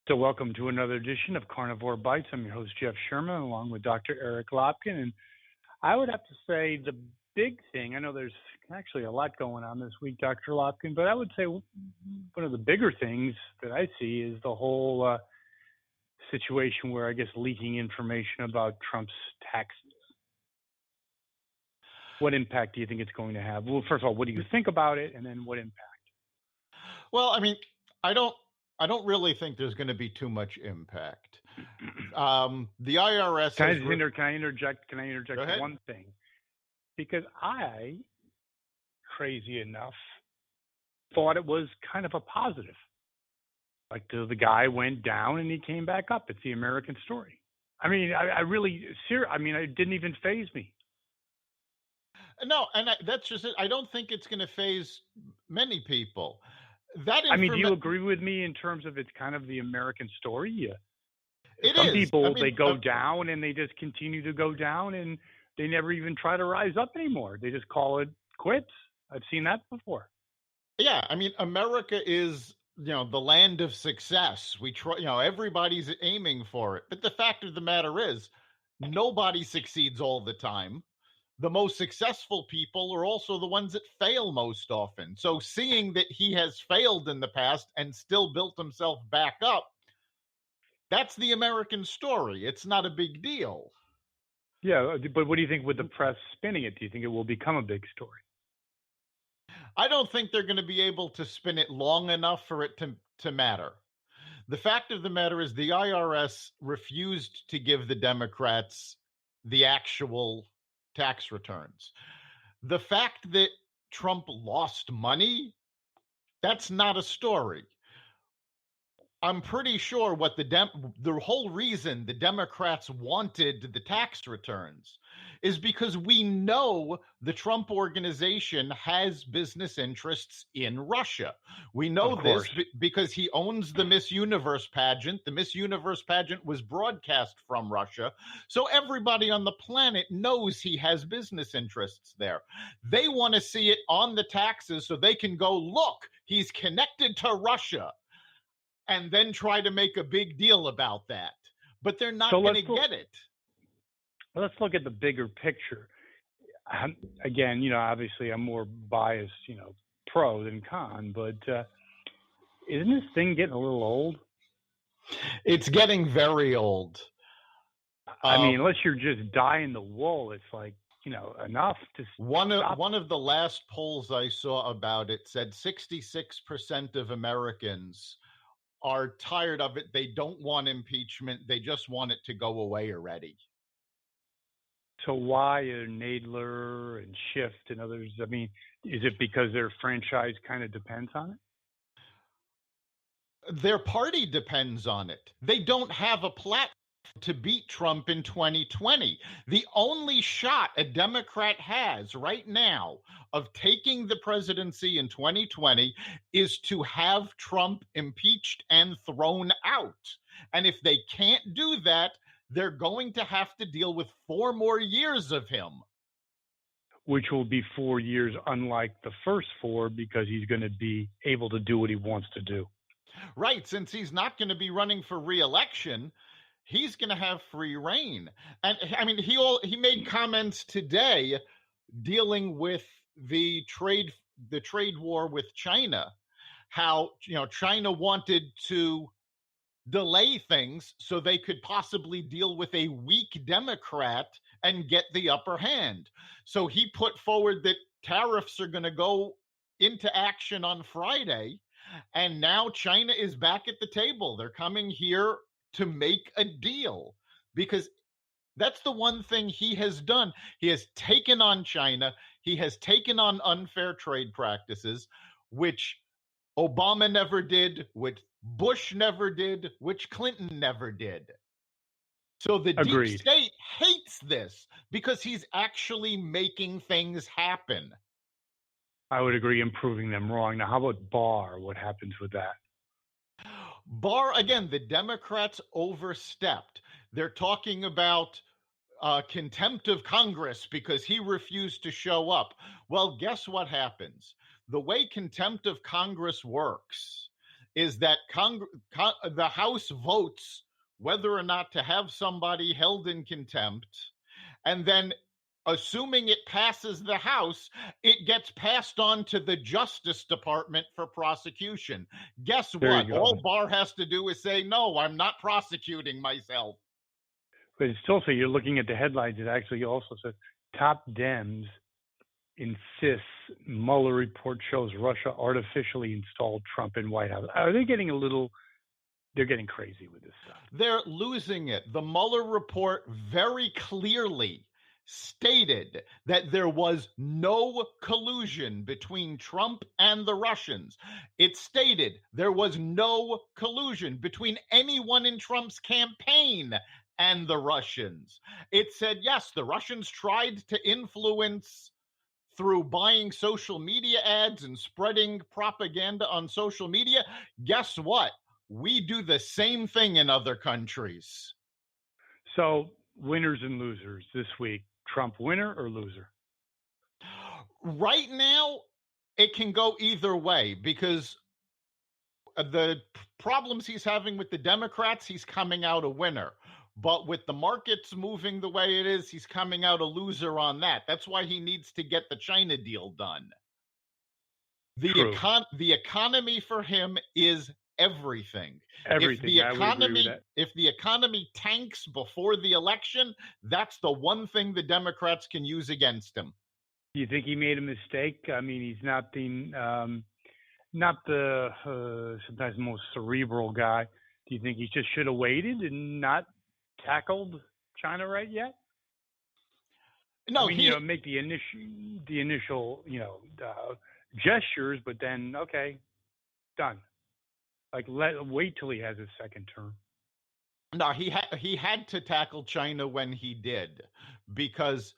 So welcome to another edition of Carnivore Bites. I'm your host, Jeff Sherman, along with Dr. Eric Lopkin. And I would have to say the big thing, I know there's actually a lot going on this week, Dr. Lopkin, but I would say one of the bigger things that I see is the whole situation where, I guess, leaking information about Trump's taxes. What impact do you think it's going to have? Well, first of all, what do you think about it? And then what impact? Well, I mean, I don't really think there's going to be too much impact. The IRS. Can I interject one thing? Because I, crazy enough, thought it was kind of a positive. Like the guy went down and he came back up. It's the American story. I mean, it didn't even faze me. No, and that's just it. I don't think it's going to faze many people. Do you agree with me in terms of it's kind of the American story? Some people, they go down and they just continue to go down and they never even try to rise up anymore. They just call it quits. I've seen that before. Yeah, I mean, America is, the land of success. We try, everybody's aiming for it. But the fact of the matter is, nobody succeeds all the time. The most successful people are also the ones that fail most often. So seeing that he has failed in the past and still built himself back up, that's the American story. It's not a big deal. Yeah, but what do you think with the press spinning it? Do you think it will become a big story? I don't think they're going to be able to spin it long enough for it to matter. The fact of the matter is the IRS refused to give the Democrats the actual tax returns. The fact that Trump lost money, that's not a story. I'm pretty sure what the whole reason the Democrats wanted the tax returns is because we know the Trump organization has business interests in Russia. We know this because he owns the Miss Universe pageant. The Miss Universe pageant was broadcast from Russia. So everybody on the planet knows he has business interests there. They want to see it on the taxes so they can go, look, he's connected to Russia. And then try to make a big deal about that. But they're not going to get it. Let's look at the bigger picture. Again, obviously I'm more biased, pro than con, but isn't this thing getting a little old? It's getting very old. I mean, unless you're just dying the wool, it's like, enough to One of the last polls I saw about it said 66% of Americans are tired of it. They don't want impeachment. They just want it to go away already. So why are Nadler and Schiff and others? I mean, is it because their franchise kind of depends on it? Their party depends on it. They don't have a platform to beat Trump in 2020. The only shot a Democrat has right now of taking the presidency in 2020 is to have Trump impeached and thrown out. And if they can't do that, they're going to have to deal with 4 more years of him. Which will be 4 years unlike the first 4 because he's going to be able to do what he wants to do. Right, since he's not going to be running for re-election, he's going to have free reign. And I mean, he made comments today dealing with the trade war with China, how, China wanted to delay things so they could possibly deal with a weak Democrat and get the upper hand. So he put forward that tariffs are going to go into action on Friday. And now China is back at the table. They're coming here to make a deal, because that's the one thing he has done. He has taken on China. He has taken on unfair trade practices, which Obama never did, which Bush never did, which Clinton never did. So the deep state hates this because he's actually making things happen. I would agree, in proving them wrong. Now, how about Barr? What happens with that? Barr, again, the Democrats overstepped. They're talking about contempt of Congress because he refused to show up. Well, guess what happens? The way contempt of Congress works is that the House votes whether or not to have somebody held in contempt, and then assuming it passes the House, it gets passed on to the Justice Department for prosecution. Guess what? All Barr has to do is say, no, I'm not prosecuting myself. But it's still, so you're looking at the headlines, it actually also says top Dems insists Mueller report shows Russia artificially installed Trump in White House. Are they getting they're getting crazy with this stuff? They're losing it. The Mueller report very clearly stated that there was no collusion between Trump and the Russians. It stated there was no collusion between anyone in Trump's campaign and the Russians. It said, yes, the Russians tried to influence through buying social media ads and spreading propaganda on social media. Guess what? We do the same thing in other countries. So, winners and losers this week. Trump winner or loser? Right now, it can go either way because the problems he's having with the Democrats, he's coming out a winner. But with the markets moving the way it is, he's coming out a loser on that. That's why he needs to get the China deal done. The economy for him is everything. If the economy tanks before the election, that's the one thing the Democrats can use against him. Do you think he made a mistake? I mean, he's not the sometimes most cerebral guy. Do you think he just should have waited and not tackled China right yet? No, I mean, make the initial gestures, but then okay, done. Like wait till he has his second term. No, he had to tackle China when he did, because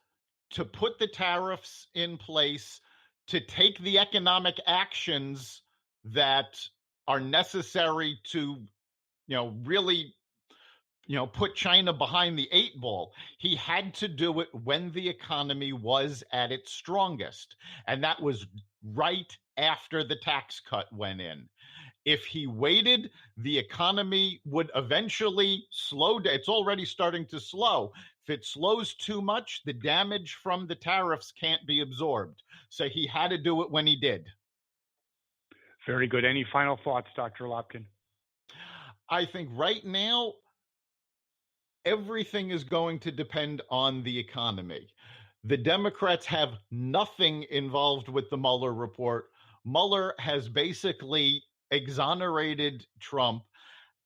to put the tariffs in place, to take the economic actions that are necessary to, really, put China behind the 8 ball, he had to do it when the economy was at its strongest. And that was right after the tax cut went in. If he waited, the economy would eventually slow down. It's already starting to slow. If it slows too much, the damage from the tariffs can't be absorbed. So he had to do it when he did. Very good. Any final thoughts, Dr. Lopkin? I think right now, everything is going to depend on the economy. The Democrats have nothing involved with the Mueller report. Mueller has basically exonerated Trump,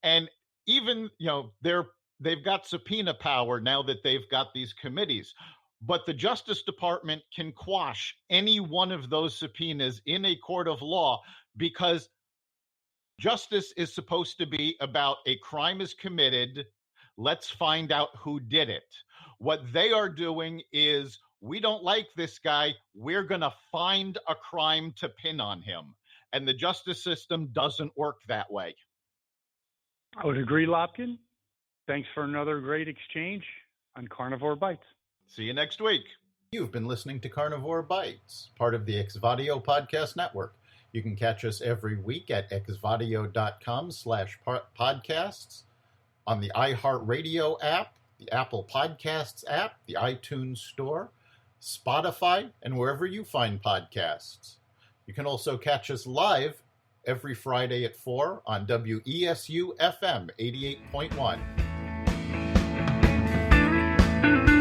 and even they've got subpoena power now that they've got these committees, but the Justice Department can quash any one of those subpoenas in a court of law, because justice is supposed to be about a crime is committed, let's find out who did it. What they are doing is, we don't like this guy, we're going to find a crime to pin on him. And the justice system doesn't work that way. I would agree, Lopkin. Thanks for another great exchange on Carnivore Bites. See you next week. You've been listening to Carnivore Bites, part of the Exvadio podcast network. You can catch us every week at exvadio.com/podcasts, on the iHeartRadio app, the Apple Podcasts app, the iTunes Store, Spotify, and wherever you find podcasts. You can also catch us live every Friday at 4 on WESU FM 88.1.